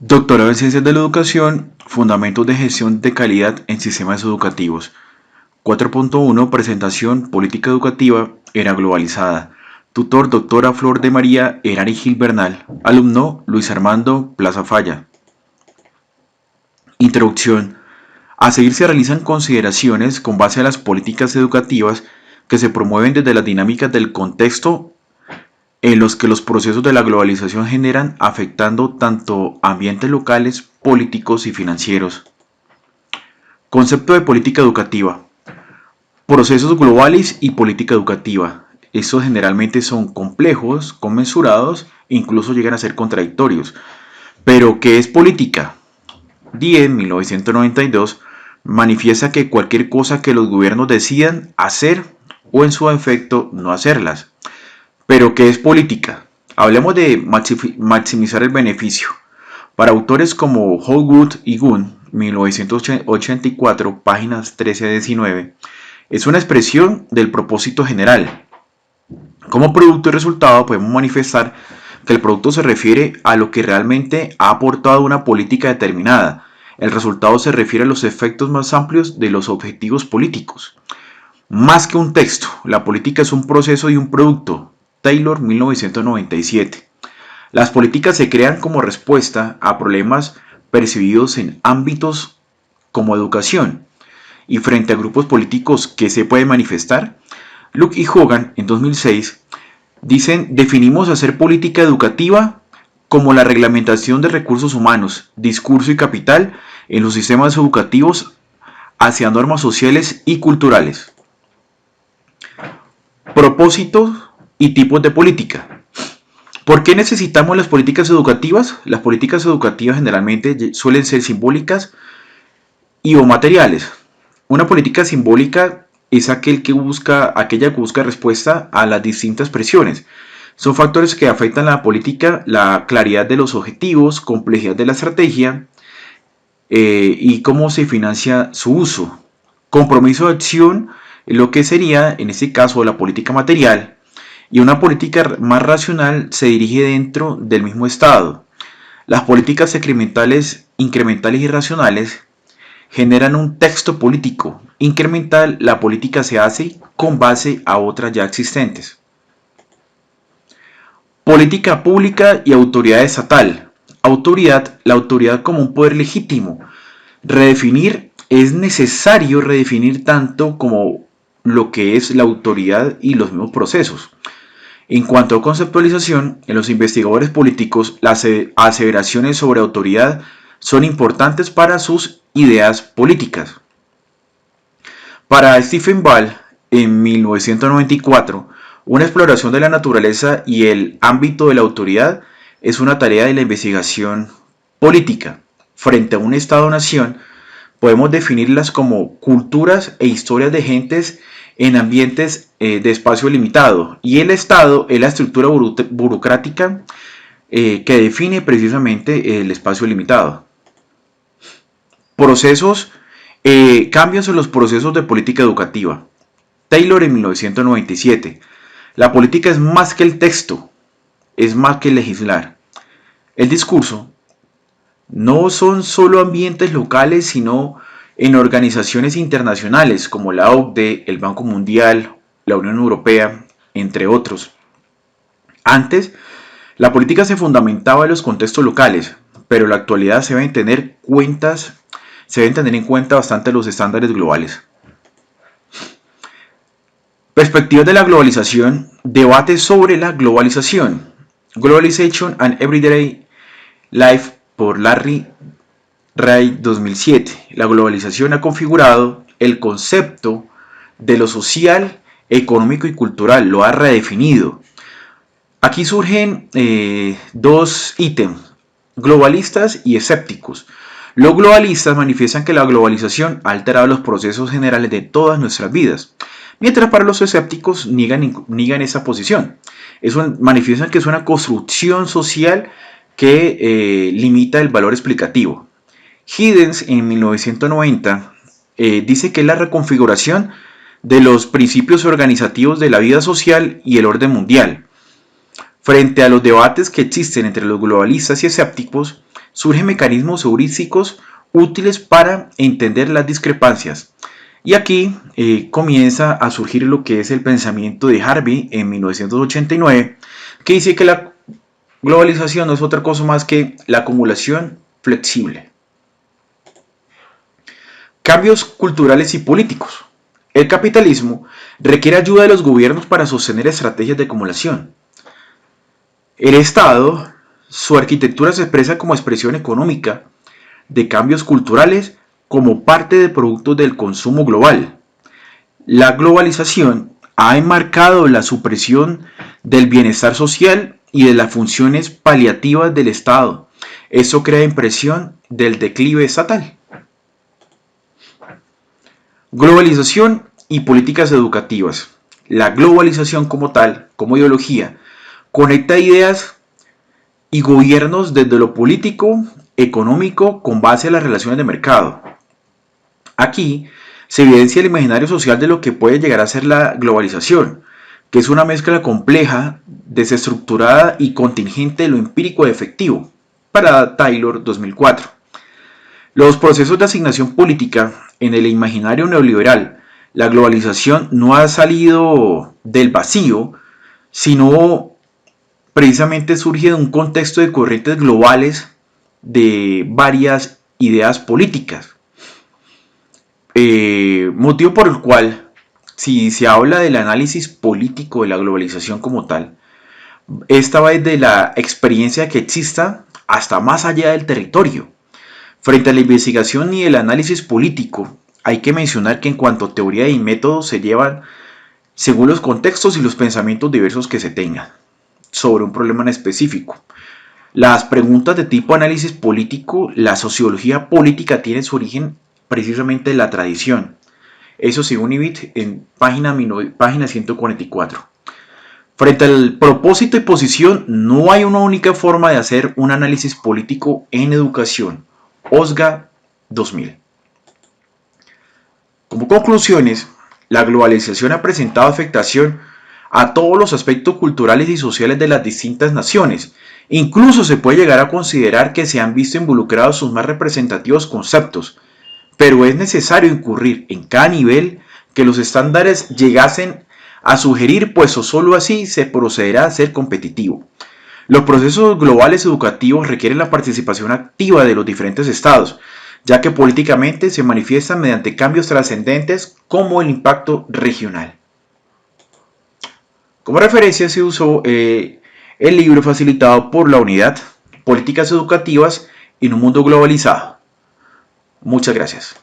Doctorado en Ciencias de la Educación, Fundamentos de Gestión de Calidad en Sistemas Educativos. 4.1 Presentación Política Educativa, Era Globalizada. Tutor Doctora Flor de María Erari Gil Bernal. Alumno Luis Armando Plaza Falla. Introducción. A seguir se realizan consideraciones con base a las políticas educativas que se promueven desde las dinámicas del contexto en los que los procesos de la globalización generan, afectando tanto ambientes locales, políticos y financieros. Concepto de política educativa. Procesos globales y política educativa. Estos generalmente son complejos, conmensurados e incluso llegan a ser contradictorios. Pero, ¿qué es política? Die en 1992 manifiesta que cualquier cosa que los gobiernos decidan hacer o en su efecto no hacerlas. Pero, ¿qué es política? Hablemos de maximizar el beneficio. Para autores como Hallwood y Gunn, 1984, páginas 13 a 19, es una expresión del propósito general. Como producto y resultado podemos manifestar que el producto se refiere a lo que realmente ha aportado una política determinada. El resultado se refiere a los efectos más amplios de los objetivos políticos. Más que un texto, la política es un proceso y un producto. Taylor, 1997. Las políticas se crean como respuesta a problemas percibidos en ámbitos como educación. Y frente a grupos políticos que se pueden manifestar, Luke y Hogan, en 2006, dicen: definimos hacer política educativa como la reglamentación de recursos humanos, discurso y capital en los sistemas educativos hacia normas sociales y culturales. Propósitos y tipos de política. ¿Por qué necesitamos las políticas educativas? Las políticas educativas generalmente suelen ser simbólicas y o materiales. Una política simbólica es aquella que busca respuesta a las distintas presiones. Son factores que afectan la política, la claridad de los objetivos, complejidad de la estrategia y cómo se financia su uso. Compromiso de acción, lo que sería en este caso la política material. Y una política más racional se dirige dentro del mismo Estado. Las políticas incrementales y racionales generan un texto político. Incremental, la política se hace con base a otras ya existentes. Política pública y autoridad estatal. Autoridad, la autoridad como un poder legítimo. Es necesario redefinir tanto como lo que es la autoridad y los mismos procesos. En cuanto a conceptualización, en los investigadores políticos, las aseveraciones sobre autoridad son importantes para sus ideas políticas. Para Stephen Ball, en 1994, una exploración de la naturaleza y el ámbito de la autoridad es una tarea de la investigación política. Frente a un Estado-nación, podemos definirlas como culturas e historias de gentes en ambientes de espacio limitado, y el Estado es la estructura burocrática que define precisamente el espacio limitado. Cambios en los procesos de política educativa. Taylor, en 1997. La política es más que el texto, es más que legislar. El discurso no son solo ambientes locales, sino en organizaciones internacionales como la OCDE, el Banco Mundial, la Unión Europea, entre otros. Antes, la política se fundamentaba en los contextos locales, pero en la actualidad se deben tener en cuenta bastante los estándares globales. Perspectivas de la globalización. Debate sobre la globalización. Globalization and Everyday Life, por Larry Ray, 2007. La globalización ha configurado el concepto de lo social, económico y cultural, lo ha redefinido. Aquí surgen dos ítems: globalistas y escépticos. Los globalistas manifiestan que la globalización ha alterado los procesos generales de todas nuestras vidas, mientras para los escépticos niegan esa posición. Manifiestan que es una construcción social que limita el valor explicativo. Giddens, en 1990, dice que es la reconfiguración de los principios organizativos de la vida social y el orden mundial. Frente a los debates que existen entre los globalistas y escépticos, surgen mecanismos heurísticos útiles para entender las discrepancias. Y aquí comienza a surgir lo que es el pensamiento de Harvey en 1989, que dice que la globalización no es otra cosa más que la acumulación flexible. Cambios culturales y políticos. El capitalismo requiere ayuda de los gobiernos para sostener estrategias de acumulación. El Estado, su arquitectura se expresa como expresión económica de cambios culturales como parte de productos del consumo global. La globalización ha enmarcado la supresión del bienestar social y de las funciones paliativas del Estado. Eso crea impresión del declive estatal. Globalización y políticas educativas. La globalización como tal, como ideología, conecta ideas y gobiernos desde lo político, económico, con base a las relaciones de mercado. Aquí se evidencia el imaginario social de lo que puede llegar a ser la globalización, que es una mezcla compleja, desestructurada y contingente de lo empírico y efectivo, para Taylor 2004. Los procesos de asignación política en el imaginario neoliberal, la globalización no ha salido del vacío, sino precisamente surge de un contexto de corrientes globales de varias ideas políticas. Motivo por el cual, si se habla del análisis político de la globalización como tal, esta va desde la experiencia que exista hasta más allá del territorio. Frente a la investigación y el análisis político, hay que mencionar que en cuanto a teoría y método se llevan según los contextos y los pensamientos diversos que se tengan sobre un problema en específico. Las preguntas de tipo análisis político, la sociología política tiene su origen precisamente en la tradición. Eso según Ibit en página 144. Frente al propósito y posición, no hay una única forma de hacer un análisis político en educación. Osga 2000. Como conclusiones, la globalización ha presentado afectación a todos los aspectos culturales y sociales de las distintas naciones. Incluso se puede llegar a considerar que se han visto involucrados sus más representativos conceptos, pero es necesario incurrir en cada nivel que los estándares llegasen a sugerir, pues solo así se procederá a ser competitivo. Los procesos globales educativos requieren la participación activa de los diferentes estados, ya que políticamente se manifiestan mediante cambios trascendentes como el impacto regional. Como referencia se usó el libro facilitado por la unidad Políticas Educativas en un mundo globalizado. Muchas gracias.